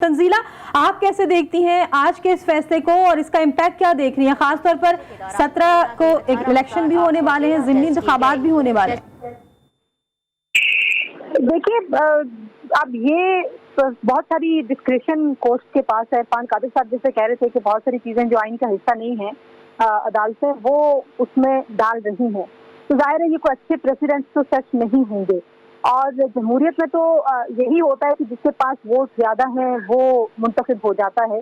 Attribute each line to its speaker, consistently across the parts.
Speaker 1: तंजीला, आप कैसे देखती हैं आज के इस फैसले को और इसका इम्पैक्ट क्या देख रही हैं? खासतौर पर 17 को एक इलेक्शन भी होने वाले हैं, ज़िमनी इंतखाबात भी होने वाले हैं।
Speaker 2: देखिए, अब ये बहुत सारी डिस्क्रिशन कोर्ट के पास है। इरफान कादिर साहब जैसे कह रहे थे कि बहुत सारी चीजें जो आइन का हिस्सा नहीं है, अदालतें वो उसमें डाल रही हैं, तो जाहिर है ये कोई अच्छे प्रेसिडेंट्स तो सच नहीं होंगे। और जमहूरियत में तो यही होता है कि जिसके पास वोट ज्यादा हैं वो मुंतखब हो जाता है,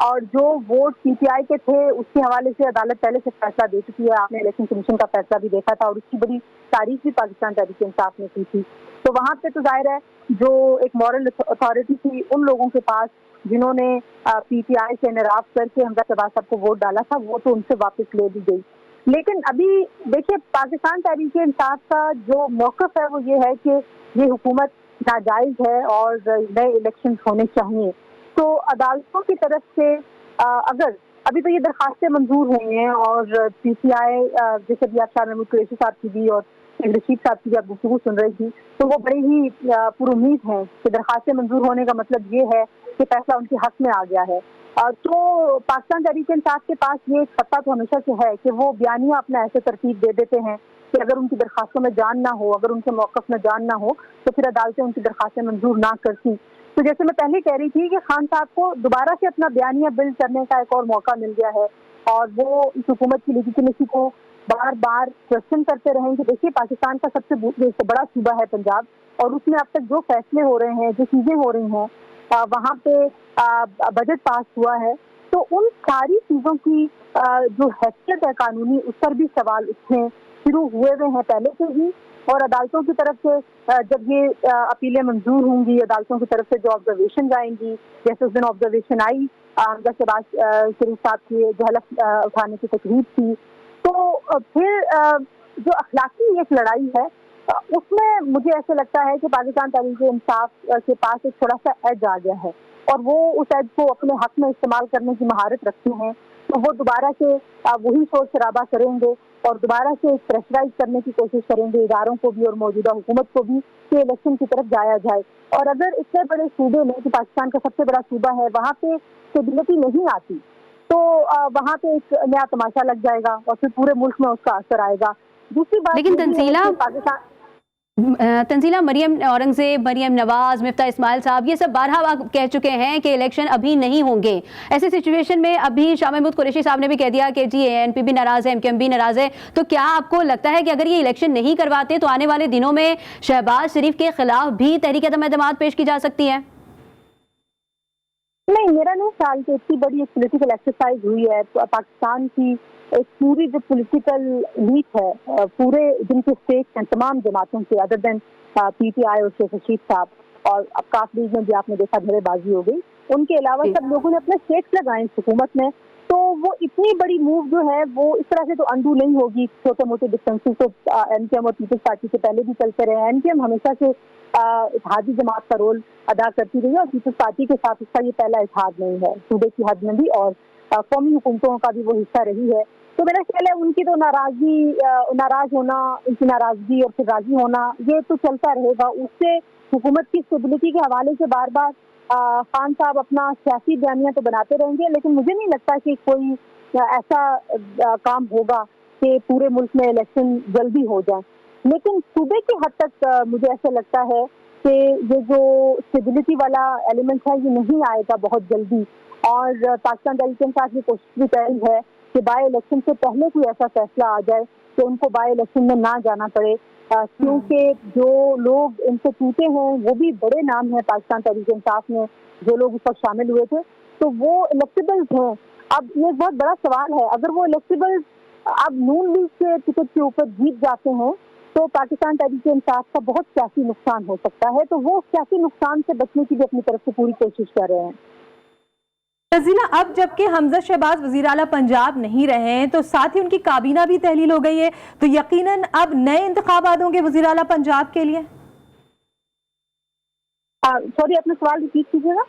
Speaker 2: और जो वोट पीटीआई के थे उसके हवाले से अदालत पहले से फैसला दे चुकी है। आपने इलेक्शन कमीशन का फैसला भी देखा था और उसकी बड़ी तारीफ भी पाकिस्तान तहरीक इंसाफ ने की थी। तो वहां पे तो जाहिर है जो एक मॉरल अथॉरिटी थी उन लोगों के पास जिन्होंने पीटीआई से इनराफ करके हमजा शहबाज साहब को वोट डाला था, वो तो उनसे वापस ले दी गई। लेकिन अभी देखिए, पाकिस्तान तहरीक इंसाफ का जो मौक़िफ़ है वो ये है कि ये हुकूमत नाजायज़ है और नए इलेक्शन होने चाहिए। तो अदालतों की तरफ से अगर अभी तो ये दरखास्तें मंजूर हुई हैं और पीटीआई जैसे भी आप शाह महमूद कुरैशी साहब की भी और रशीद साहब की आप गुफ्तगू सुन रही थी, तो वो बड़ी ही पुरुम्मीद हैं कि दरखास्तें मंजूर होने का मतलब ये है कि फैसला उनके हक में आ गया है। तो पाकिस्तान तहरीक इंसाफ के पास ये एक सत्ता तो हमेशा से है कि वो बयानिया अपना ऐसे तरतीब दे देते हैं कि अगर उनकी दरखास्तों में जान ना हो, अगर उनके मौक़िफ़ में जान ना हो, तो फिर अदालतें उनकी दरखास्तें मंजूर ना करती। तो जैसे मैं पहले कह रही थी कि खान साहब को दोबारा से अपना बयानिया बिल्ड करने का एक और मौका मिल गया है, और वो इस हुकूमत की लेजिटिमेसी को बार बार क्वेश्चन करते रहेंगे। देखिए, पाकिस्तान का सबसे बड़ा सूबा है पंजाब, और उसमें अब तक जो फैसले हो रहे हैं, जो चीज़ें हो रही हैं, वहाँ पे बजट पास हुआ है, तो उन सारी चीज़ों की जो हैसियत है कानूनी, उस पर भी सवाल उठने शुरू हुए हैं पहले से ही। और अदालतों की तरफ से जब ये अपीलें मंजूर होंगी, अदालतों की तरफ से जो ऑब्जर्वेशन आएंगी, जैसे उस दिन ऑब्जर्वेशन आई हमजा शहबाज शरीफ साहब की जो हलफ उठाने की तकरीब थी, तो फिर जो अखलाकी एक लड़ाई है उसमें मुझे ऐसे लगता है कि पाकिस्तान तहरीक इंसाफ के पास एक थोड़ा सा एज आ गया है, और वो उस एज को अपने हक में इस्तेमाल करने की महारत रखते हैं। तो वो दोबारा से वही शोर शराबा करेंगे और दोबारा से प्रेशराइज करने की कोशिश करेंगे इदारों को भी और मौजूदा हुकूमत को भी कि इलेक्शन की तरफ जाया जाए। और अगर इतने बड़े सूबे में, कि पाकिस्तान का सबसे बड़ा सूबा है, वहाँ पे स्टेबिलिटी नहीं आती, तो वहाँ पे एक नया तमाशा लग जाएगा और फिर पूरे मुल्क में उसका असर आएगा। दूसरी बात,
Speaker 1: लेकिन तंजीला, मरियम औरंगजेब, मरियम नवाज, मिफ्ता इस्माइल साहब, ये सब बारहा कह चुके हैं कि इलेक्शन अभी नहीं होंगे। ऐसी सिचुएशन में अभी शाह महमूद कुरैशी साहब ने भी कह दिया कि जी एएनपी भी नाराज है, एमकेएम भी नाराज है। तो क्या आपको लगता है कि अगर ये इलेक्शन नहीं करवाते तो आने वाले दिनों में शहबाज शरीफ के खिलाफ भी तहरीक एतमाद पेश की जा सकती है?
Speaker 2: नहीं, मेरा नहीं ख्याल कि इतनी बड़ी एक पॉलिटिकल एक्सरसाइज हुई है। पाकिस्तान की एक पूरी जो पॉलिटिकल लीड है, पूरे जिनके स्टेक्स हैं तमाम जमातों से, अदर देन पीटीआई और शेख रशीद साहब, और अब काफ लीग में भी आपने देखा धड़ेबाजी हो गई, उनके अलावा सब लोगों ने अपने स्टेक्स लगाए इस हुकूमत में। तो वो इतनी बड़ी मूव जो है वो इस तरह से तो अंडू नहीं होगी। छोटे मोटे डिफरेंसेस तो एनकेएम और पीपल्स पार्टी से पहले भी चलते रहे। एनकेएम हमेशा से इत्तेहादी जमात का रोल अदा करती रही है, और पीपल्स पार्टी के साथ उसका ये पहला इत्तेहाद नहीं है सूबे की हद में भी, और कौमी हुकूमतों का भी वो हिस्सा रही है। तो मेरा ख्याल है उनकी तो नाराज होना, उनकी नाराजगी और फिर राजी होना, ये तो चलता रहेगा। उससे हुकूमत की स्टेबिलिटी के हवाले से बार बार खान साहब अपना सियासी बयानिया तो बनाते रहेंगे, लेकिन मुझे नहीं लगता कि कोई ऐसा काम होगा कि पूरे मुल्क में इलेक्शन जल्दी हो जाए। लेकिन सूबे की हद तक मुझे ऐसा लगता है कि ये जो स्टेबिलिटी वाला एलिमेंट है ये नहीं आएगा बहुत जल्दी। और पाकिस्तान तहरीक इंसाफ की कोशिश भी करी है कि बाय इलेक्शन से पहले कोई ऐसा फैसला आ जाए कि उनको बाय इलेक्शन में ना जाना पड़े, क्योंकि जो लोग इनसे टूटे हैं वो भी बड़े नाम हैं पाकिस्तान तहरीक इंसाफ में, जो लोग उस वक्त शामिल हुए थे, तो वो इलेक्टेबल्स हैं। अब ये बहुत बड़ा सवाल है, अगर वो इलेक्टेबल्स अब नून लीग के टिकट के ऊपर जीत जाते हैं तो पाकिस्तान तहरीक इंसाफ का बहुत सियासी नुकसान हो सकता है। तो वो सियासी नुकसान से बचने की भी अपनी तरफ से पूरी कोशिश कर रहे हैं।
Speaker 1: तंजीला, अब जबकि हमजा शहबाज वज़ीर आला पंजाब नहीं रहे हैं तो साथ ही उनकी काबीना भी तहलील हो गई है, तो यकीनन अब नए इंतखाबात होंगे वज़ीर आला पंजाब के लिए।
Speaker 2: सॉरी, अपना सवाल रिपीट कीजिएगा।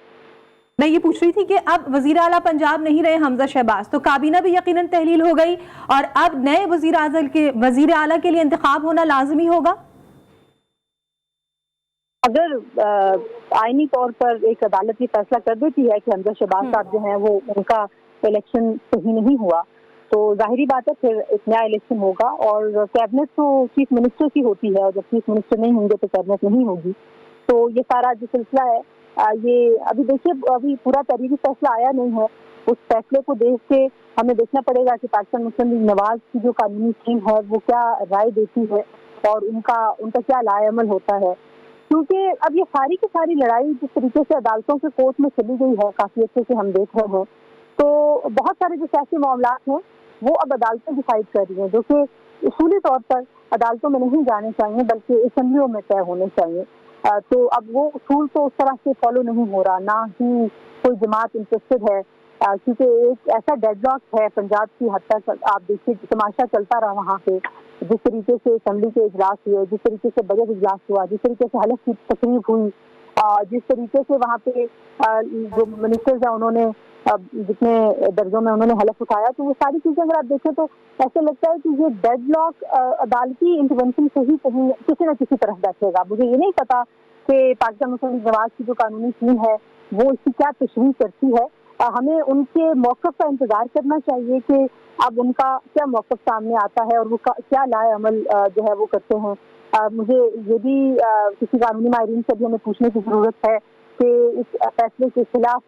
Speaker 1: मैं ये पूछ रही थी कि अब वज़ीर आला पंजाब नहीं रहे हमजा शहबाज, तो काबीना भी यकीनन तहलील हो गई और अब नए वज़ीर आला के लिए इंतखाब होना लाजमी होगा।
Speaker 2: अगर आईनी तौर पर एक अदालत ये फैसला कर देती है कि हमजा शहबाज साहब जो हैं वो उनका इलेक्शन सही नहीं हुआ, तो जाहिर बात है फिर एक नया इलेक्शन होगा और कैबिनेट तो चीफ मिनिस्टर की होती है और जब चीफ मिनिस्टर नहीं होंगे तो कैबिनेट नहीं होगी। तो ये सारा जो सिलसिला है ये अभी देखिए, अभी पूरा तहरीरी फैसला आया नहीं है। उस फैसले को देख के हमें देखना पड़ेगा कि पाकिस्तान मुस्लिम लीग नवाज की जो कानूनी टीम है वो क्या राय देती है और उनका क्या लाएअमल होता है, क्योंकि अब ये सारी की सारी लड़ाई जिस तरीके से अदालतों के कोर्ट में चली गई है काफी अच्छे से हम देख रहे हैं, तो बहुत सारे जो सियासी मामलात हैं वो अब अदालतें डिसाइड कर रही हैं, जो कि उसूली तौर पर अदालतों में नहीं जाने चाहिए बल्कि असेंबलियों में तय होने चाहिए। तो अब वो उसूल तो उस तरह से फॉलो नहीं हो रहा, ना ही कोई जमात इंटरेस्टेड है, क्योंकि एक ऐसा डेडलॉक है पंजाब की हद तक। आप देखिए तमाशा चलता रहा वहाँ पे, जिस तरीके से असेंबली के इजलास हुए, जिस तरीके से बजट इजलास हुआ, जिस तरीके से हलफ की तकरीब हुई, जिस तरीके से वहाँ पे जो मिनिस्टर्स हैं उन्होंने जितने दर्जों में उन्होंने हलफ उठाया, तो वो सारी चीजें अगर आप देखें तो ऐसे लगता है कि ये डेडलॉक अदालती इंटरवेंशन से ही कहीं किसी न किसी तरफ बैठेगा। मुझे ये नहीं पता कि पाकिस्तान मुस्लिम लीग नवाज की जो कानूनी टीम है वो इसकी क्या तशरीह करती है। हमें उनके मौक़िफ़ का इंतजार करना चाहिए कि अब उनका क्या मौक़िफ़ सामने आता है और वो क्या लाए अमल जो है वो करते हैं। मुझे ये भी किसी कानूनी माहिरीन से भी हमें पूछने की ज़रूरत है कि इस फैसले के खिलाफ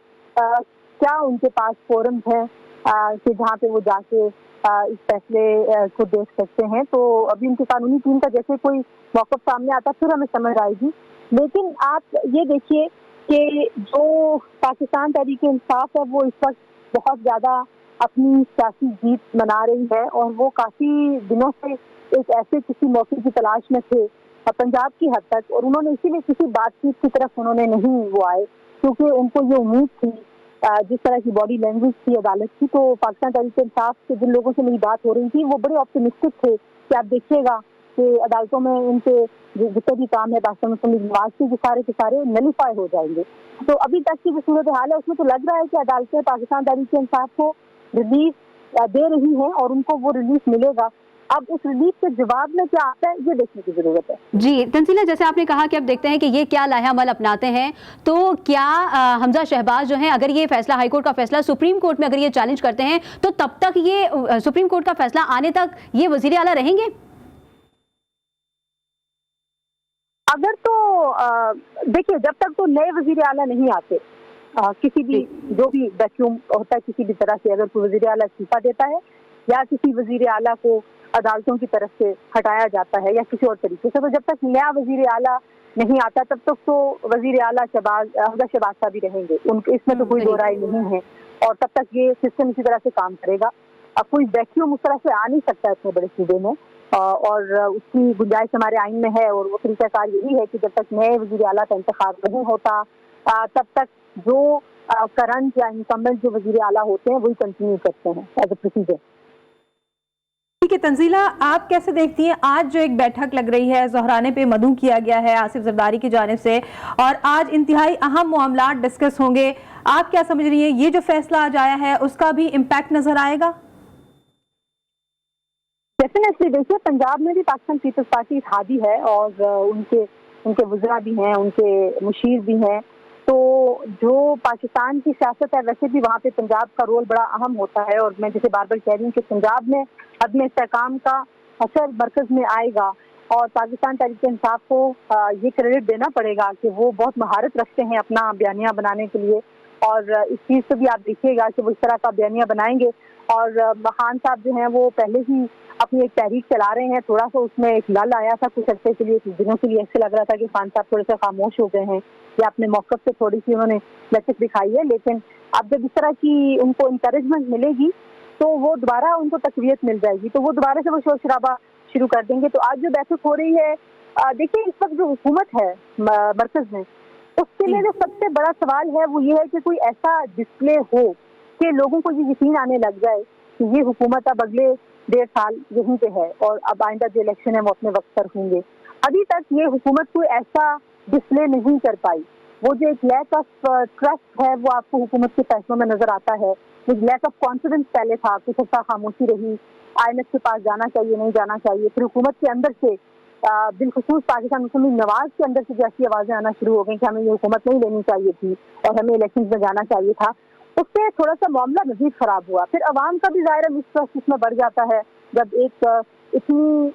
Speaker 2: क्या उनके पास फोरम है कि जहाँ पे वो जाके इस फैसले को देख सकते हैं। तो अभी उनकी कानूनी टीम का जैसे कोई मौक़िफ़ सामने आता फिर हमें समझ आएगी। लेकिन आप ये देखिए कि जो पाकिस्तान तहरीक-ए-इंसाफ है वो इस वक्त बहुत ज़्यादा अपनी सियासी जीत मना रही है और वो काफ़ी दिनों से एक ऐसे किसी मौके की तलाश में थे पंजाब की हद तक, और उन्होंने इसीलिए किसी बातचीत की तरफ उन्होंने नहीं वो आए क्योंकि उनको ये उम्मीद थी जिस तरह की बॉडी लैंग्वेज थी अदालत की। तो पाकिस्तान तहरीक-ए-इंसाफ के जिन लोगों से मेरी बात हो रही थी वो बड़े ऑप्टिमिस्टिक थे कि आप देखिएगा कि अदालतों में इनके जितने भी काम है पाकिस्तान मुस्लिम लीग नवाज के सारे नलीफाई हो जाएंगे। तो अभी तक की जो सूरत हाल है उसमें तो लग रहा है कि अदालतें पाकिस्तान तहरीक-ए-इंसाफ को रिलीफ दे रही हैं और उनको वो रिलीफ मिलेगा। अब उस रिलीफ के जवाब में क्या आता है ये देखने की जरूरत है।
Speaker 1: जी तंजीला, जैसे आपने कहा कि अब देखते हैं कि ये क्या लाहेअमल अपनाते हैं, तो क्या हमजा शहबाज जो हैं अगर ये फैसला हाईकोर्ट का फैसला सुप्रीम कोर्ट में अगर ये चैलेंज करते हैं तो तब तक ये सुप्रीम कोर्ट का फैसला आने तक ये वजीर आला रहेंगे?
Speaker 2: अगर तो देखिए जब तक तो नए वजीर आला नहीं आते किसी भी जो भी वैक्यूम होता है किसी भी तरह से, अगर कोई वजीर आला इस्तीफा देता है या किसी वजीर आला को अदालतों की तरफ से हटाया जाता है या किसी और तरीके से, तो जब तक नया वजीर आला नहीं आता तब तक तो वजीर आला हमजा शहबाज साहब भी रहेंगे, उनके इसमें तो कोई दो राय नहीं है और तब तक ये सिस्टम इसी तरह से काम करेगा। अब कोई वैक्यूम उस तरह से आ नहीं सकता इतने बड़े सूबे में और उसकी गुंजाइश हमारे आइन में है और वो तरीकाकार यही है कि जब तक नए वजीर आला का इंतखाब नहीं होता तब तक जो करंट या इनकम्बेंट जो वजीर आला होते हैं वही कंटिन्यू करते हैं एज ए प्रोसीजर।
Speaker 3: ठीक है तंजीला, आप कैसे देखती हैं आज जो एक बैठक लग रही है, ज़ोहराने पे मदऊ किया गया है आसिफ जरदारी की जानिब से और आज इंतहाई अहम मामलात डिस्कस होंगे, आप क्या समझ रही हैं ये जो फैसला आज आया है उसका भी इम्पैक्ट नजर आएगा?
Speaker 2: डेफिनेटली देखिए पंजाब में भी पाकिस्तान पीपल्स पार्टी इत्तेहादी है और उनके वज़रा भी हैं, उनके मुशीर भी हैं, तो जो पाकिस्तान की सियासत है वैसे भी वहाँ पे पंजाब का रोल बड़ा अहम होता है और मैं जैसे बार बार कह रही हूँ कि पंजाब में अदम इस्तेहकाम का असर मरकज़ में आएगा और पाकिस्तान तहरीक-ए-इंसाफ को ये क्रेडिट देना पड़ेगा कि वो बहुत महारत रखते हैं अपना बयानिया बनाने के लिए और इस चीज़ से भी आप देखिएगा कि वो इस तरह का बयानिया बनाएंगे और खान साहब जो हैं वो पहले ही अपनी एक तहरीक चला रहे हैं, थोड़ा सा उसमें एक लल आया था कुछ अर्से के लिए, कुछ दिनों के लिए ऐसे लग रहा था कि खान साहब थोड़े से खामोश हो गए हैं या अपने मौक़िफ़ से थोड़ी सी उन्होंने लचक दिखाई है, लेकिन अब जब इस तरह की उनको इंकरेजमेंट मिलेगी तो वो दोबारा उनको तक़वियत मिल जाएगी, तो वो दोबारा से वो शोर शराबा शुरू कर देंगे। तो आज जो बैठक हो रही है देखिए इस वक्त जो हुकूमत है मरकज़ में उसके लिए जो सबसे बड़ा सवाल है वो ये है कि कोई ऐसा डिस्प्ले हो कि लोगों को ये यकीन आने लग जाए कि ये हुकूमत अब अगले 1.5 साल यहीं पे है और अब आइंदा जो इलेक्शन है वो अपने वक्त पर होंगे। अभी तक ये हुकूमत कोई ऐसा डिस्प्ले नहीं कर पाई, वो जो एक लैक ऑफ ट्रस्ट है वो आपको हुकूमत के फैसलों में नजर आता है, एक लैक ऑफ कॉन्फिडेंस पहले था, कुछ ऐसा खामोशी रही, IMF के पास जाना चाहिए नहीं जाना चाहिए, फिर हुकूमत के अंदर से बिलखुसूस पाकिस्तान मुस्लिम लीग नवाज के अंदर से जैसी आवाजें आना शुरू हो गई कि हमें ये हुकूमत नहीं लेनी चाहिए थी और हमें इलेक्शन में जाना चाहिए था, उससे थोड़ा सा मामला मजीद खराब हुआ। फिर अवाम का भी ज़ाहिर मिसट्रस्ट इसमें बढ़ जाता है जब एक इतनी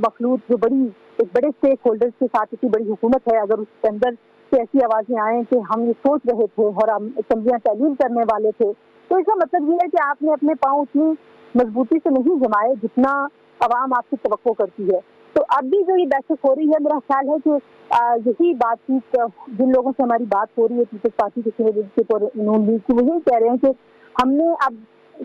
Speaker 2: मखलूत जो एक बड़े स्टेक होल्डर्स के साथ इतनी बड़ी हुकूमत है, अगर उसके अंदर से ऐसी आवाजें आए कि हम ये सोच रहे थे और हम असम्बलियाँ तहलील करने वाले थे, तो इसका मतलब ये है कि आपने अपने पाँव उतनी मजबूती से नहीं जमाए जितना अवाम आपकी तवक्को करती है। तो अब भी जो ये बैठक हो रही है, मेरा ख्याल है कि यही बातचीत जिन लोगों से हमारी बात हो रही है पीपल्स पार्टी के सीनियर और नून लीग की, वो यही कह रहे हैं कि हमने अब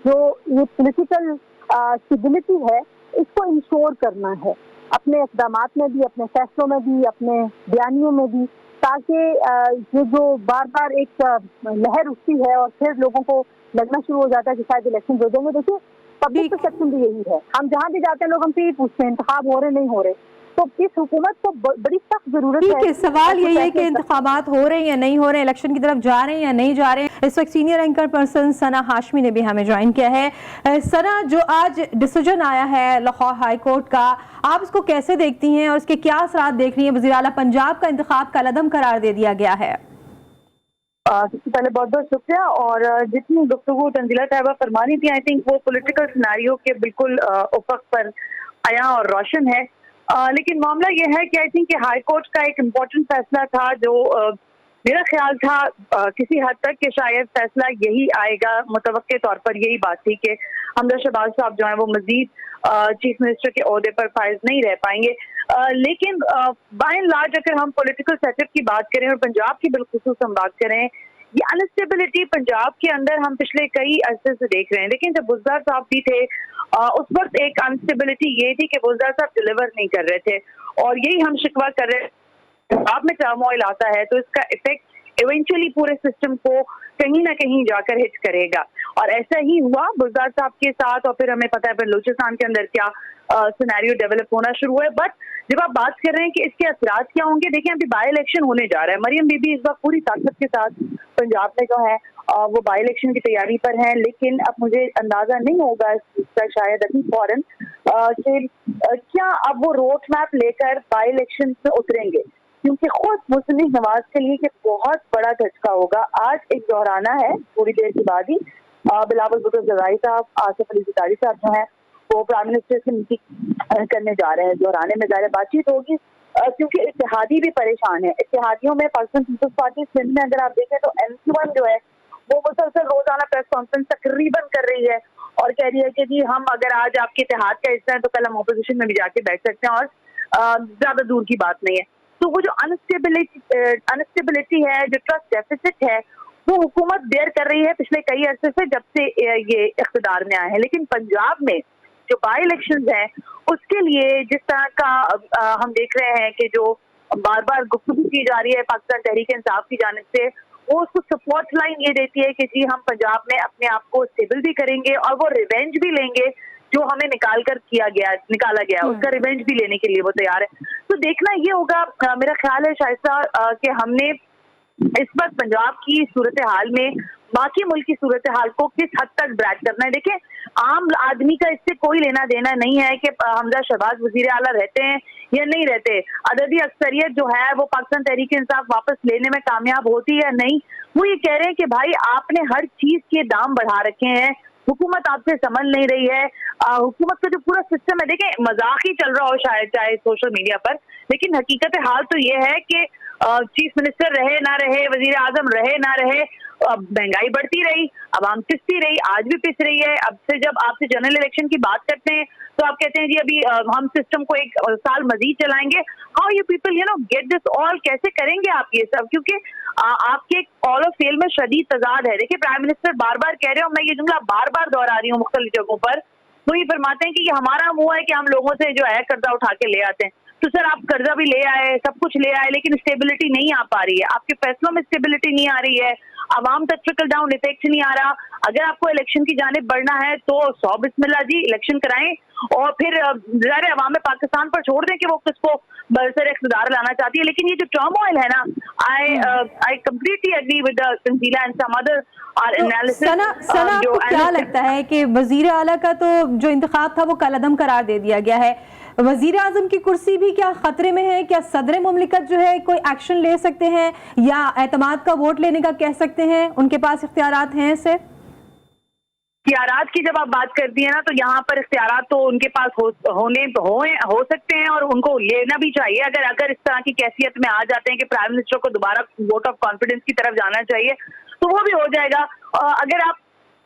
Speaker 2: जो ये पॉलिटिकल स्टेबिलिटी है इसको इंश्योर करना है अपने इक़दामात में भी, अपने फैसलों में भी, अपने बयानियों में भी, ताकि ये जो बार बार एक लहर उठती है और फिर लोगों को लगना शुरू हो जाता है कि शायद इलेक्शन हो जाएंगे। देखिए पब्लिक परसेप्शन भी यही है, हम जहाँ भी जाते हैं लोग हमसे ये पूछते हैं इंतखाब हो रहे नहीं हो रहे, तो इस हुकूमत को बड़ी सख्त जरूरत है।
Speaker 3: ठीक है, सवाल यही है कि इंतखाबात हो रहे हैं या नहीं हो रहे हैं, इलेक्शन की तरफ जा रहे हैं या नहीं जा रहे हैं। इस वक्त सीनियर एंकर पर्सन सना हाशमी ने भी हमें ज्वाइन किया है। सना, जो आज डिसीजन आया है लाहौर हाई कोर्ट का, आप इसको कैसे देखती हैं और इसके क्या असरात देख रही हैं? वज़ीर आला पंजाब का इंतखाब कलअदम करार दे दिया गया है।
Speaker 4: सबसे पहले बहुत बहुत शुक्रिया। और जितनी गुफ्तगू तंजीला साहिबा फरमा रही थी, आई थिंक वो पॉलिटिकल सिनेरियो के बिल्कुल उफक पर आया और रोशन है। लेकिन मामला ये है कि आई थिंक कि हाई कोर्ट का एक इम्पोर्टेंट फैसला था जो मेरा ख्याल था किसी हद तक कि शायद फैसला यही आएगा। मुतवक्के तौर पर यही बात थी कि हमजा शहबाज साहब जो है वो मजीद चीफ मिनिस्टर के ओहदे पर फाइज नहीं रह पाएंगे। लेकिन बाय एंड लार्ज अगर हम पॉलिटिकल सेटअप की बात करें और पंजाब की बिलखुसूस हम बात करें, ये अनस्टेबिलिटी पंजाब के अंदर हम पिछले कई अरसे से देख रहे हैं। लेकिन जब बुज़दार साहब भी थे उस वक्त एक अनस्टेबिलिटी ये थी कि बुज़दार साहब डिलीवर नहीं कर रहे थे और यही हम शिकवा कर रहे हैं। पंजाब में टर्मोइल आता है तो इसका इफेक्ट इवेंचुअली पूरे सिस्टम को कहीं ना कहीं जाकर हिट करेगा और ऐसा ही हुआ बुज़दार साहब के साथ। और फिर हमें पता है बलूचिस्तान के अंदर क्या सिनेरियो डेवलप होना शुरू हुआ है। बट जब आप बात कर रहे हैं कि इसके असरात क्या होंगे, देखिए अभी बाई इलेक्शन होने जा रहा है। मरियम बीबी इस वक्त पूरी ताकत के साथ पंजाब में जो है वो बाई इलेक्शन की तैयारी पर हैं। लेकिन अब मुझे अंदाजा नहीं होगा इसका शायद अभी फौरन कि क्या अब वो रोड मैप लेकर बाई इलेक्शन में उतरेंगे, क्योंकि खुद मुस्लिम लीग नवाज के लिए एक बहुत बड़ा झटका होगा। आज एक दोहराना है थोड़ी देर के बाद ही बिलावल भुट्टो जरदारी साहब, आसिफ अली ज़रदारी साहब जो हैं वो प्राइम मिनिस्टर से मीटिंग करने जा रहे हैं। दोहराने में ज़ाहिर बातचीत होगी क्योंकि इत्तेहादी भी परेशान है। इत्तेहादियों में पाकिस्तान पीपल्स पार्टी सिंध में अगर आप देखें तो NC1 जो है वो मुसलसल रोजाना प्रेस कॉन्फ्रेंस तकरीबन कर रही है और कह रही है कि जी हम अगर आज आपके इत्तेहाद का हिस्सा है तो कल हम अपोजिशन में भी जाके बैठ सकते हैं और ज्यादा दूर की बात नहीं है। तो वो जो अनस्टेबिलिटी है, जो ट्रस्ट डेफिसिट है, वो हुकूमत देर कर रही है पिछले कई अरसे से जब से ये इख्तिदार में आए हैं। लेकिन पंजाब में जो बाई इलेक्शंस हैं उसके लिए जिस तरह का हम देख रहे हैं कि जो बार बार गुफ्तगू की जा रही है पाकिस्तान तहरीक इंसाफ की जानिब से, वो उसको सपोर्ट लाइन ये देती है कि जी हम पंजाब में अपने आप को स्टेबल भी करेंगे और वो रिवेंज भी लेंगे जो हमें निकाला गया उसका रिवेंज भी लेने के लिए वो तैयार है। तो देखना ये होगा मेरा ख्याल है शायद कि हमने इस वक्त पंजाब की सूरत हाल में बाकी मुल्क की सूरत हाल को किस हद तक ब्रैक करना है। देखिए आम आदमी का इससे कोई लेना देना नहीं है कि हमजा शहबाज वजीर आला रहते हैं या नहीं रहते। अददी अक्सरियत जो है वो पाकिस्तान तहरीक इंसाफ वापस लेने में कामयाब होती है या नहीं, वो ये कह रहे हैं कि भाई आपने हर चीज के दाम बढ़ा रखे हैं, हुकूमत आपसे संभल नहीं रही है। हुकूमत का जो पूरा सिस्टम है, देखें मजाक ही चल रहा हो शायद चाहे सोशल मीडिया पर, लेकिन हकीकत हाल तो ये है कि चीफ मिनिस्टर रहे ना रहे, वजीर आजम रहे ना रहे, महंगाई बढ़ती रही, अवाम पिसती रही, आज भी पिस रही है। अब से जब आपसे जनरल इलेक्शन की बात करते हैं तो आप कहते हैं जी अभी हम सिस्टम को एक साल मजीद चलाएंगे। How you people get this all, कैसे करेंगे आप ये सब, क्योंकि आपके ऑल ऑफ फेल में शदीद तजाद है। देखिए प्राइम मिनिस्टर बार बार कह रहे हो, मैं ये जुमला बार बार दोहरा रही हूँ मुख्तलिफ जगहों पर, तो ये फरमाते हैं कि ये हमारा मुंह है कि हम लोगों से जो है कर्जा उठा के ले आते हैं। तो सर आप कर्जा भी ले आए, सब कुछ ले आए, लेकिन स्टेबिलिटी नहीं आ पा रही है, आपके फैसलों में स्टेबिलिटी नहीं आ रही है, आवाम तक ट्रिकल डाउन इफेक्ट नहीं आ रहा। अगर आपको इलेक्शन की जानिब बढ़ना है तो 100 बिस्मिल्लाह जी इलेक्शन कराएं और फिर ज़ाहिर अवाम में पाकिस्तान पर छोड़ दें कि वो किसको बरसर इख्तिदार लाना चाहती है। लेकिन ये जो टर्मोइल है ना, I completely agree with Tanzila and some other analysis.
Speaker 3: Sana आपको क्या लगता है कि वजीर आला का तो जो इंतखाब था वो कलअदम करार दे दिया गया है, वजीर आजम की कुर्सी भी क्या खतरे में है? क्या सदर मुमलिकत जो है कोई एक्शन ले सकते हैं या एतमाद का वोट लेने का कह सकते हैं? उनके पास इख्तियारात हैं ऐसे?
Speaker 4: इख्तियारात की जब आप बात करती है ना, तो यहाँ पर इख्तियारात तो उनके पास हो सकते हैं और उनको लेना भी चाहिए। अगर इस तरह की कैफियत में आ जाते हैं कि प्राइम मिनिस्टर को दोबारा वोट ऑफ कॉन्फिडेंस की तरफ जाना चाहिए, तो वो भी हो जाएगा। अगर आप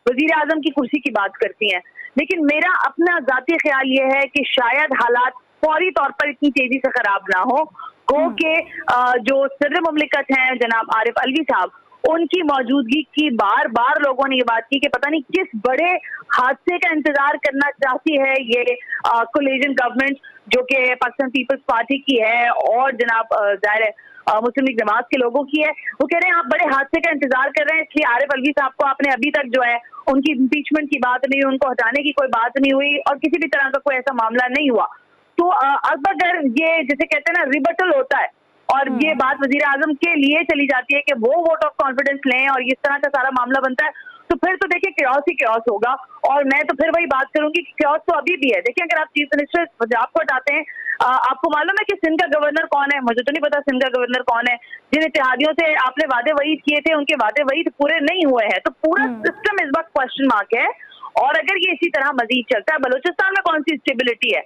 Speaker 4: वजीर आजम की कुर्सी की बात करती हैं, लेकिन मेरा अपना जाती ख्याल ये है कि शायद हालात फौरी तौर पर इतनी तेजी से खराब ना हो के जो सदर मुमलिकत हैं जनाब आरिफ अलवी साहब, उनकी मौजूदगी की बार बार लोगों ने ये बात की कि पता नहीं किस बड़े हादसे का इंतजार करना चाहती है ये कोलिशन गवर्नमेंट, जो कि पाकिस्तान पीपल्स पार्टी की है और जनाब जाहिर है मुस्लिम लीग नवाज के लोगों की है। वो कह रहे हैं आप बड़े हादसे का इंतजार कर रहे हैं, इसलिए आरिफ अलवी साहब को आपने अभी तक जो है उनकी इम्पीचमेंट की बात नहीं हुई, उनको हटाने की कोई बात नहीं हुई और किसी भी तरह का कोई ऐसा मामला नहीं हुआ। तो अब अगर ये जिसे कहते हैं ना रिबटल होता है और ये बात वजीर आजम के लिए चली जाती है कि वो वोट ऑफ कॉन्फिडेंस लें और इस तरह का सारा मामला बनता है, तो फिर तो देखिए क्योस ही क्योस होगा। और मैं तो फिर वही बात करूंगी कि क्योस तो अभी भी है। देखिए अगर आप चीफ मिनिस्टर पंजाब को हटाते हैं, आपको मालूम है कि सिंध का गवर्नर कौन है? मुझे तो नहीं पता सिंध का गवर्नर कौन है। जिन इत्तेहादियों से आपने वादे वईद किए थे, उनके वादे वईद पूरे नहीं हुए हैं, तो पूरा सिस्टम इस वक्त क्वेश्चन मार्क है। और अगर ये इसी तरह मजीद चलता है, बलूचिस्तान में कौन सी स्टेबिलिटी है?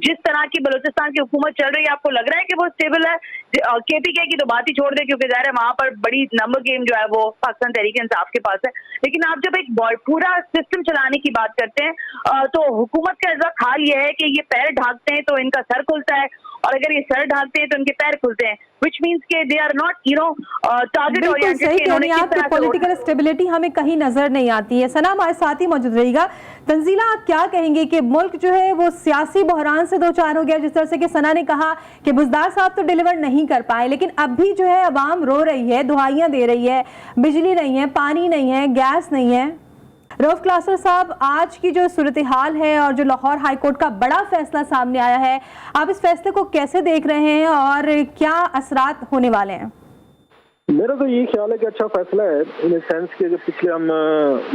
Speaker 4: जिस तरह की बलूचिस्तान की हुकूमत चल रही है, आपको लग रहा है कि वो स्टेबल है? केपीके की तो बात ही छोड़ दे, क्योंकि जाहिर है वहां पर बड़ी नंबर गेम जो है वो पाकिस्तान तहरीक इंसाफ के पास है। लेकिन आप जब एक पूरा सिस्टम चलाने की बात करते हैं तो हुकूमत का इस वक्त हाल ये है कि ये पैर ढांकते हैं तो इनका सर खुलता है, और अगर ये सर ढांकते हैं तो इनके पैर खुलते हैं, which means के they are not target oriented।
Speaker 3: Political stability हमें कहीं नजर नहीं आती है। सना हमारे साथ ही मौजूद रहेगा। तंजीला, आप क्या कहेंगे कि मुल्क जो है वो सियासी बहरान से दो चार हो गया? जिस तरह से कि सना ने कहा कि बुज़दार साहब तो डिलीवर नहीं कर पाए, लेकिन अब भी जो है अवाम रो रही है, दुहाइयां दे रही है, बिजली नहीं है, पानी नहीं है, गैस नहीं है। रऊफ क्लासर साहब, आज की जो सूरत हाल है और जो लाहौर हाई कोर्ट का बड़ा फैसला सामने आया है, आप इस फैसले को कैसे देख रहे हैं और क्या असरात होने वाले हैं?
Speaker 5: मेरा तो यही ख्याल है कि अच्छा फैसला है, इन सेंस के जो पिछले हम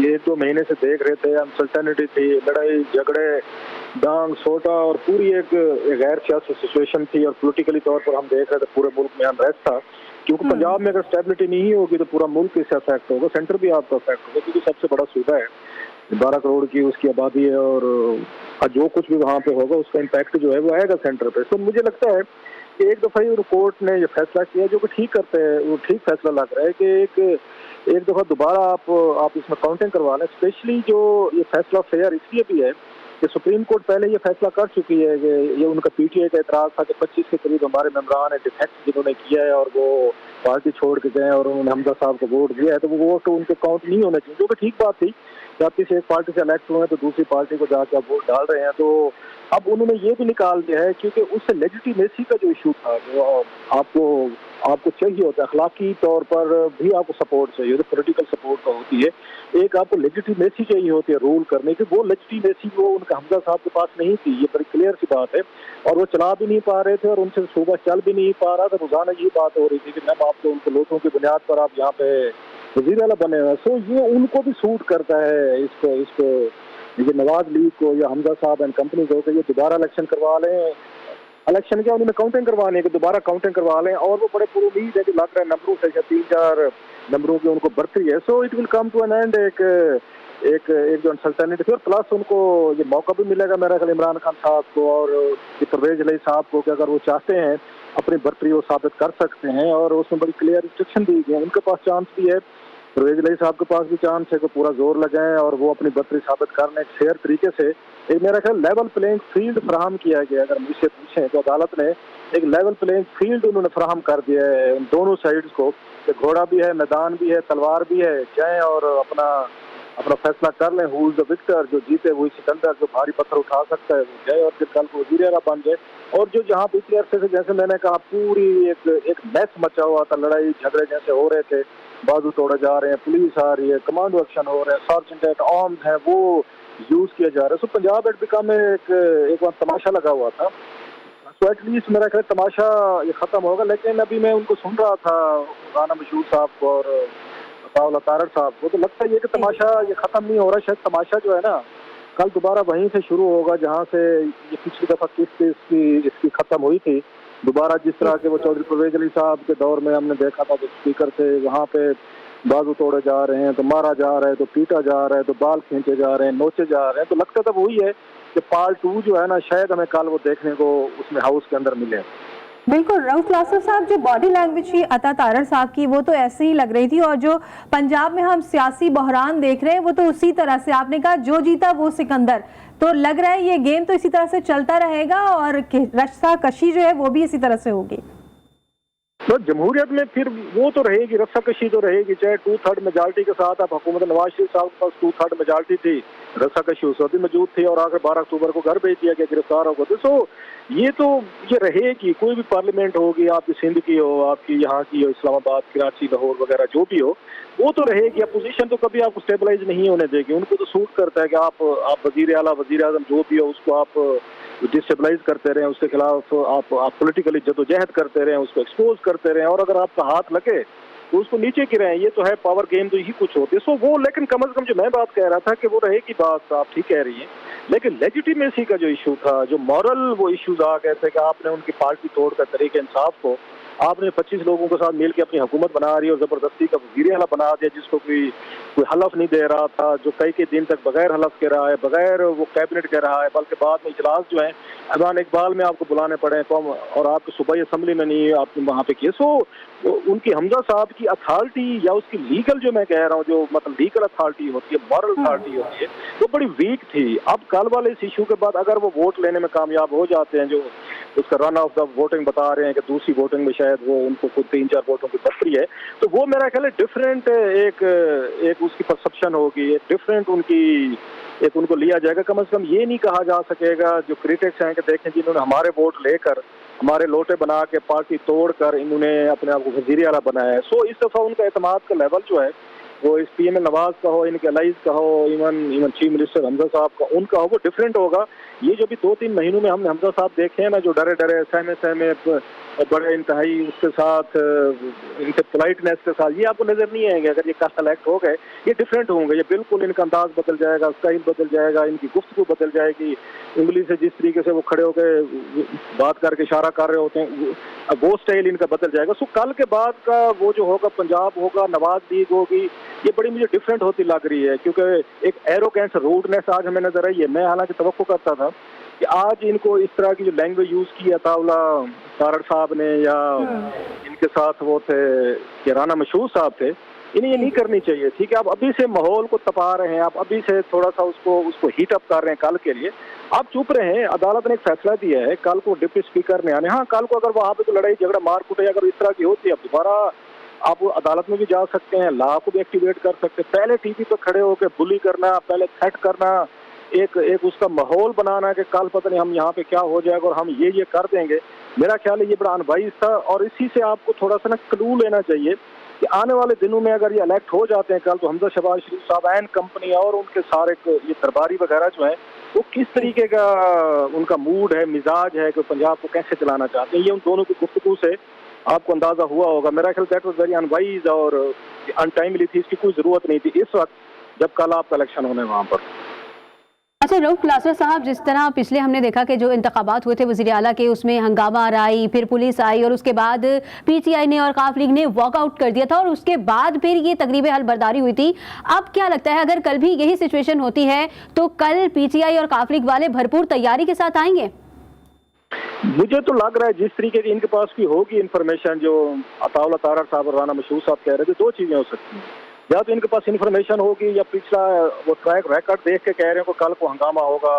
Speaker 5: ये 2 महीने से देख रहे थे, अनसर्टेनिटी थी, लड़ाई झगड़े, डांग सोटा और पूरी एक गैर सियासी सिचुएशन थी और पॉलिटिकली तौर पर हम देख रहे थे पूरे मुल्क में अनरेस्ट था। क्योंकि पंजाब में अगर स्टेबिलिटी नहीं होगी तो पूरा मुल्क इससे अफेक्ट होगा, सेंटर भी आपका अफेक्ट होगा, क्योंकि सबसे बड़ा सूबा है, 12 करोड़ की उसकी आबादी है और जो कुछ भी वहाँ पे होगा उसका इम्पैक्ट जो है वो आएगा सेंटर पे। तो मुझे लगता है कि एक दफ़ा ही कोर्ट ने ये फैसला किया जो कि ठीक करते हैं, वो ठीक फैसला लग रहा है कि एक दफ़ा दोबारा आप इसमें काउंटिंग करवा लें। स्पेशली जो ये फैसला फेयर इसलिए भी है कि सुप्रीम कोर्ट पहले ये फैसला कर चुकी है कि ये उनका पीटीआई का एतराज़ था कि 25 के करीब हमारे मेंबरान है डिफेक्ट जिन्होंने किया है और वो पार्टी छोड़ के गए और उन्होंने हमजा साहब को वोट दिया है, तो वो वोट उनके काउंट नहीं होने चाहिए, जो कि ठीक बात थी। जाति से एक पार्टी से इलेक्ट हुए हैं तो दूसरी पार्टी को जाके आप वोट डाल रहे हैं, तो अब उन्होंने ये भी निकाल दिया है क्योंकि उससे लेजिटिमेसी का जो इशू था, जो आपको चाहिए होता है, अखलाकी तौर पर भी आपको सपोर्ट चाहिए, तो पॉलिटिकल सपोर्ट तो होती है, एक आपको लेजिटिमेसी चाहिए होती है रूल करने की। वो लेजिटिमेसी वो उनका हमजा साहब के पास नहीं थी, ये बड़ी क्लियर सी बात है, और वो चला भी नहीं पा रहे थे और उनसे सूबा चल भी नहीं पा रहा था। रोजाना ये बात हो रही थी कि मैम आपको उनको लोगों की बुनियाद पर आप यहाँ पे वजीर आला बने हुए, सो ये उनको भी सूट करता है इसको ये नवाज लीग को या हमजा साहब एंड कंपनी को कि ये दोबारा इलेक्शन करवा लें। इलेक्शन क्या उन्होंने काउंटिंग करवानी है कि दोबारा काउंटिंग करवा लें, और वो बड़े पूरी उम्मीद है कि लग रहा है नंबरों से 3-4 नंबरों की उनको बढ़ती है। So it will come to an end एक जो अनसर्टेनिटी थी, और प्लस उनको ये मौका भी मिलेगा मेरा ख्याल इमरान खान साहब को और परवेज अली साहब को कि अगर वो चाहते हैं अपनी बढ़तरी वो साबित कर सकते हैं, और उसमें बड़ी क्लियर इंस्ट्रक्शन दी गई है, उनके पास चांस भी है, परवेज अली साहब के पास भी चांस है कि पूरा जोर लगाएं और वो अपनी बढ़तरी साबित करने फेयर तरीके से। एक मेरा ख्याल लेवल प्लेइंग फील्ड फराहम किया गया, अगर मुझसे पूछें तो अदालत ने एक लेवल प्लेइंग फील्ड उन्होंने फराहम कर दिया है उन दोनों साइड्स को, कि घोड़ा भी है, मैदान भी है, तलवार भी है, जाएं और अपना फैसला कर लें, हु इज द विक्टर, जो जीते वही सिकंदर, जो भारी पत्थर उठा सकता है वो जाए और फिर कल को वज़ीर आला बन जाए। और जो जहाँ पिछले अरसे से जैसे मैंने कहा पूरी एक मैस मचा हुआ था, लड़ाई झगड़े जैसे हो रहे थे, बाजू तोड़े जा रहे हैं, पुलिस आ रही है, कमांडो एक्शन हो रहा है, सर्जेंट एट आर्म्स है वो यूज किया जा रहा है। सो पंजाब एट बिकम एक बार तमाशा लगा हुआ था। सो एटलीस्ट मेरा ख्याल तमाशा ये खत्म होगा, लेकिन अभी मैं उनको सुन रहा था राना मशहूर साहब को और तारड़ साहब को, तो लगता है कि तमाशा ये खत्म नहीं हो रहा, शायद तमाशा जो है ना कल दोबारा वहीं से शुरू होगा जहां से ये पिछली दफा किस्त इसकी खत्म हुई थी। दोबारा जिस तरह के वो चौधरी परवेज अली साहब के दौर में हमने देखा था, जो स्पीकर थे वहाँ पे बाजू तोड़े जा रहे हैं, तो मारा जा रहा है, तो पीटा जा रहा है, तो बाल खींचे जा रहे हैं, नोचे जा रहे हैं। तो लगता था वही है कि पार्ट 2 जो है ना, शायद हमें कल वो देखने को उसमें हाउस के अंदर मिले।
Speaker 3: बिल्कुल रऊफ लासर साहब, जो बॉडी लैंग्वेज थी अता तारड़ साहब की वो तो ऐसे ही लग रही थी, और जो पंजाब में हम सियासी बहरान देख रहे हैं वो तो उसी तरह से, आपने कहा जो जीता वो सिकंदर, तो लग रहा है ये गेम तो इसी तरह से चलता रहेगा और रस्सा कशी जो है वो भी इसी तरह से होगी।
Speaker 5: तो जमहूरियत में फिर वो तो रहेगी, रस्साकशी तो रहेगी, चाहे 2/3 मेजॉरिटी के साथ आप हुकूमत नवाज शरीफ साहब के पास 2/3 मेजॉरिटी थी, रस्साकशी उस वक्त भी मौजूद थी और आकर 12 अक्टूबर को घर भेज दिया गया, गिरफ्तार हो गए। तो ये रहेगी, कोई भी पार्लियामेंट होगी, आपकी सिंध की हो, आपकी यहाँ की हो, इस्लामाबाद, कराची, लाहौर वगैरह जो भी हो, वो तो रहेगी। अपोजिशन तो कभी आपको स्टेबलाइज नहीं होने देगी। उनको तो सूट करता है कि आप वजीर आला, वजीर आजम जो भी हो उसको आप डिस्टेबलाइज करते रहें, उसके खिलाफ आप पॉलिटिकली जदोजहद करते रहें, उसको एक्सपोज करते रहें, और अगर आपका हाथ लगे तो उसको नीचे गिराएं। ये तो है पावर गेम, तो यही कुछ होती है। सो वो, लेकिन कम से कम जो मैं बात कह रहा था कि वो रहेगी बात, आप ठीक कह रही हैं, लेकिन लेजिटिमेसी का जो इशू था, जो मॉरल वो इश्यूज आ गए थे कि आपने उनकी पार्टी तोड़ कर तरीके इंसाफ को आपने 25 लोगों के साथ मिलकर अपनी हुकूमत बना रही और जबरदस्ती का वजीर आला बना दिया, जिसको कोई हलफ नहीं दे रहा था, जो कई दिन तक बगैर हलफ के रहा है, बगैर वो कैबिनेट के रहा है, बल्कि बाद में इजलास जो है अमान इकबाल में आपको बुलाने पड़े और आपको सूबाई असम्बली में नहीं आपने वहाँ पे किए। सो उनकी हमजा साहब की अथॉरिटी या उसकी लीगल, जो मैं कह रहा हूँ, जो मतलब लीगल अथॉरिटी होती है, मॉरल अथॉरिटी होती है, वो बड़ी वीक थी। अब कल वाले इस इशू के बाद अगर वो वोट लेने में कामयाब हो जाते हैं, जो उसका रन ऑफ द वोटिंग बता रहे हैं कि दूसरी वोटिंग में शायद वो उनको कुछ 3-4 वोटों की बढ़ती है, तो वो मेरा ख्याल है डिफरेंट एक उसकी परसेप्शन होगी, डिफरेंट उनको लिया जाएगा। कम से कम ये नहीं कहा जा सकेगा, जो क्रिटिक्स हैं, कि देखें जिन्होंने हमारे वोट लेकर, हमारे लोटे बना के, पार्टी तोड़कर इन्होंने अपने आप को वजीर आला बनाया है। सो इस दफा उनका एतमाद का लेवल जो है, वो इस PM नवाज का हो, इनके अलाइज का हो, इवन चीफ मिनिस्टर हमजा साहब का, उनका हो, वो डिफरेंट होगा। ये जो भी 2-3 महीनों में हमने हमजा साहब देखे हैं ना, जो डरे सहमे बड़े इंतहाई उसके साथ, इनके पोलाइटनेस के साथ, ये आपको नजर नहीं आएंगे। अगर ये का सेलेक्ट हो गए, ये डिफरेंट होंगे, ये बिल्कुल इनका अंदाज बदल जाएगा, स्टाइल बदल जाएगा, इनकी गुफ्तगू बदल जाएगी, उंगली से जिस तरीके से वो खड़े होकर बात करके इशारा कर रहे होते हैं, वो स्टाइल इनका बदल जाएगा। सो कल के बाद का वो जो होगा, पंजाब होगा, नवाज लीग होगी, ये बड़ी मुझे डिफरेंट होती लग रही है, क्योंकि एक एरोगेंस, रूडनेस आज हमें नजर आई है। मैं हालांकि तवक्को करता था कि आज इनको इस तरह की जो लैंग्वेज यूज की अताउला तारड़ साहब ने, या इनके साथ वो थे कि राना मशहूर साहब थे, इन्हें ये नहीं करनी चाहिए। ठीक है, आप अभी से माहौल को तपा रहे हैं, आप अभी से थोड़ा सा उसको हीट अप कर रहे हैं कल के लिए। आप चुप रहे। अदालत ने एक फैसला दिया है, कल को डिप्टी स्पीकर ने आने, हाँ कल को अगर वहाँ पे तो लड़ाई झगड़ा मार कुटाई अगर इस तरह की होती है, अब दोबारा आप अदालत में भी जा सकते हैं, लॉ को भी एक्टिवेट कर सकते हैं। पहले टीवी पर खड़े होकर बुली करना, पहले थ्रेट करना, एक उसका माहौल बनाना कि कल पता नहीं हम यहाँ पे क्या हो जाएगा और हम ये कर देंगे, मेरा ख्याल है ये बड़ा अनवाइज था। और इसी से आपको थोड़ा सा ना क्लू लेना चाहिए कि आने वाले दिनों में अगर ये इलेक्ट हो जाते हैं कल, तो हमजा शहबाज शरीफ साहब एंड कंपनी और उनके सारे ये दरबारी वगैरह जो है, वो किस तरीके का उनका मूड है, मिजाज है, कि पंजाब को कैसे चलाना चाहते हैं। ये उन दोनों की गुफ्तगू से आपको अंदाजा हुआ होगा। मेरा ख्याल दैट वाज वेरी अनवाइज और अनटाइमली थी, इसकी कोई जरूरत नहीं थी इस वक्त जब कल आपका इलेक्शन होने वहाँ पर।
Speaker 1: अच्छा रऊफ लासर साहब, जिस तरह पिछले हमने देखा कि जो इंतखाबात हुए थे वज़ीर आला के, उसमें हंगामा आई, फिर पुलिस आई और उसके बाद PTI ने और काफ लीग ने वॉकआउट कर दिया था और उसके बाद फिर ये तकरीब हलबर्दारी हुई थी। अब क्या लगता है, अगर कल भी यही सिचुएशन होती है तो कल PTI और काफ लीग वाले भरपूर तैयारी के साथ आएंगे?
Speaker 5: मुझे तो लग रहा है जिस तरीके की इनके पास भी होगी इंफॉर्मेशन, जो अताउल्ला तारड़ साहब और राना मशहूर साहब कह रहे थे, दो चीजें हो सकती हैं। या तो इनके पास इन्फॉर्मेशन होगी, या पिछला वो ट्रैक रिकॉर्ड देख के कह रहे हैं कि कल को हंगामा होगा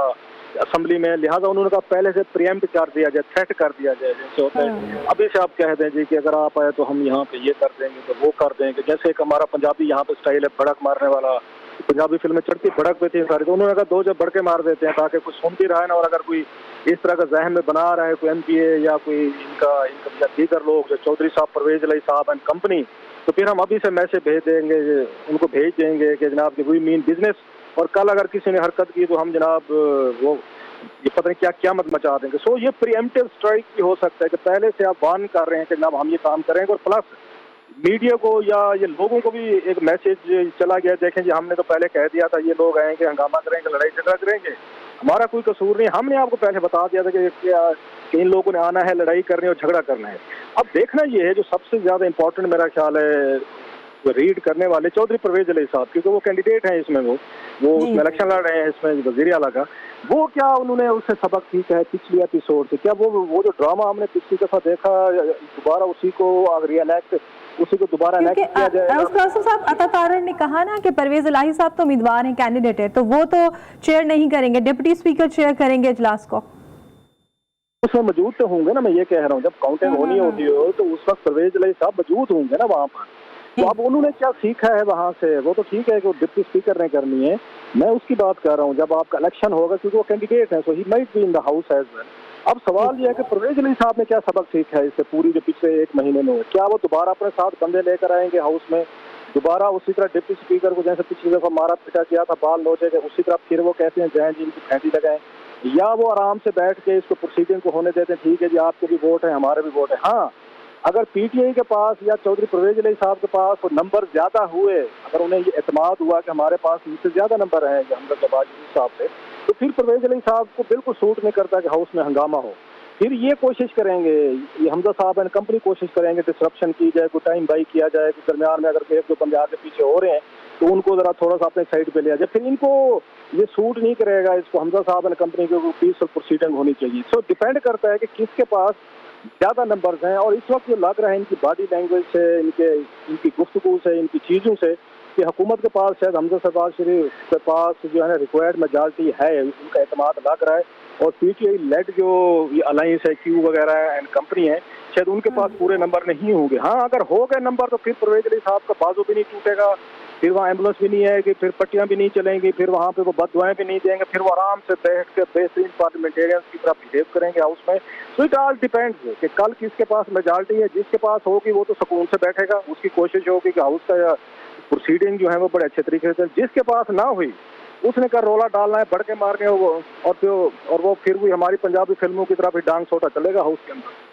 Speaker 5: असेंबली में, लिहाजा उन्होंने कहा पहले से प्रीएम्प्ट कर दिया जाए, थ्रेट कर दिया जाए, जैसे होता है अभी से आप कह दें जी कि अगर आप आए तो हम यहाँ पे ये कर देंगे, तो वो कर देंगे। जैसे एक हमारा पंजाबी यहाँ पे स्टाइल है भड़क मारने वाला, पंजाबी फिल्में चढ़ती भड़क पे थी सारी, तो उन्होंने कहा 2 जब भड़के मार देते हैं ताकि कुछ सुन भी रहा है ना, और अगर कोई इस तरह का जहन में बना रहा है कोई MPA या कोई इनका दीगर लोग, जो चौधरी साहब, परवेज अली साहब एंड कंपनी, तो फिर हम अभी से मैसेज भेज देंगे, उनको भेज देंगे कि जनाब वी मीन बिजनेस, और कल अगर किसी ने हरकत की तो हम जनाब वो ये पता नहीं क्या क्या मत मचा देंगे। सो ये प्रीएम्प्टिव स्ट्राइक भी हो सकता है कि पहले से आप वार्न कर रहे हैं कि जनाब हम ये काम करेंगे, और प्लस मीडिया को या ये लोगों को भी एक मैसेज चला गया, देखें जी हमने तो पहले कह दिया था ये लोग आएंगे, हंगामा करेंगे, लड़ाई झगड़ा करेंगे, हमारा कोई कसूर नहीं, हमने आपको पहले बता दिया था कि इन लोगों ने आना है, लड़ाई करनी है और झगड़ा करना है। अब देखना ये है जो सबसे ज्यादा इंपॉर्टेंट मेरा ख्याल है रीड करने वाले चौधरी परवेज अली साहब, क्योंकि वो कैंडिडेट हैं इसमें, वो उसमें इलेक्शन लड़ रहे हैं इसमें वजीर आला का, वो क्या उन्होंने उससे सबक सीखा है पिछले एपिसोड से? क्या वो जो ड्रामा हमने पिछली दफा देखा दोबारा उसी को रिएनेक्ट, उसी को दोबारा इलेक्ट किया जाए?
Speaker 3: साहब अता तारड़ ने कहा ना कि परवेज इलाही साहब तो उम्मीदवार हैं, कैंडिडेट है, तो वो तो चेयर नहीं करेंगे, डिप्टी स्पीकर चेयर करेंगे इजलास को।
Speaker 5: उसमें मौजूद तो होंगे ना, मैं ये कह रहा हूँ, जब काउंटिंग होनी होती हो तो उस वक्त परवेज इलाही साहब मौजूद होंगे ना वहाँ पर। तो अब उन्होंने क्या सीखा है वहां से? वो तो ठीक है कि वो डिप्टी स्पीकर ने करनी है, मैं उसकी बात कर रहा हूँ जब आपका इलेक्शन होगा, क्योंकि वो कैंडिडेट है, so he might be in the house as well. अब सवाल यह है कि परवेज अली साहब ने क्या सबक सीखा है इससे पूरी जो पिछले एक महीने में? क्या वो दोबारा अपने साथ बंदे लेकर आएंगे हाउस में, दोबारा उसी तरह डिप्टी स्पीकर को जैसे पिछली दफा मारा पिटा किया था, बाल नोचे थे, उसी तरह फिर वो कहते हैं जय जी इनकी फैंटी लगाएं, या वो आराम से बैठ के इसको प्रोसीडिंग को होने देते हैं, ठीक है जी आपके भी वोट है, हमारे भी वोट है। हाँ, अगर पीटीआई के पास या चौधरी परवेज अली साहब के पास वो नंबर ज्यादा हुए, अगर उन्हें ये एतमाद हुआ कि हमारे पास इनसे ज्यादा नंबर हैं हमजा जवाजी साहब से, तो फिर परवेज अली साहब को बिल्कुल सूट नहीं करता कि हाउस में हंगामा हो। फिर ये कोशिश करेंगे, ये हमजा साहब एंड कंपनी कोशिश करेंगे डिस्ट्रप्शन की जाए, कोई टाइम बाई किया जाए, कि दरमियान में अगर एक दो बंदे आगे पीछे हो रहे हैं तो उनको जरा थोड़ा सा अपने साइड पे लिया जाए। फिर इनको ये सूट नहीं करेगा, इसको हमजा साहब एंड कंपनी की पीसफुल प्रोसीडिंग होनी चाहिए। सो डिपेंड करता है कि किसके पास ज्यादा नंबर्स हैं। और इस वक्त जो लग रहा है इनकी बॉडी लैंग्वेज से, इनकी गुफ्तगू से, इनकी चीजों से, कि हुकूमत के पास शायद हमजा शहबाज शरीफ के पास जो है ना रिक्वायर्ड मेजॉरिटी है, उनका एतमाद लग रहा है। और पीटीआई लेड जो ये अलायंस है, क्यू वगैरह एंड कंपनी है, शायद उनके पास पूरे नंबर नहीं होंगे। हाँ, अगर हो गए नंबर तो फिर परवेज अली साहब का बाजू भी नहीं टूटेगा, फिर वहाँ एम्बुलेंस भी नहीं आएगी, फिर पट्टियां भी नहीं चलेंगी, फिर वहाँ पे वो बददुआएं भी नहीं देंगे, फिर वो आराम से बैठ के बेहतरीन पार्लियामेंटेरियंस की तरह बिहेव करेंगे हाउस में। सो इट ऑल डिपेंड्स कि कल किसके पास मेजॉरिटी है। जिसके पास होगी वो तो सुकून से बैठेगा, उसकी कोशिश होगी कि हाउस का प्रोसीडिंग जो है वो बड़े अच्छे तरीके से। जिसके पास ना हुई उसने कर रोला डालना है, बढ़ के मारने और वो फिर भी हमारी पंजाबी फिल्मों की तरह भी डांग सोटा चलेगा हाउस के अंदर।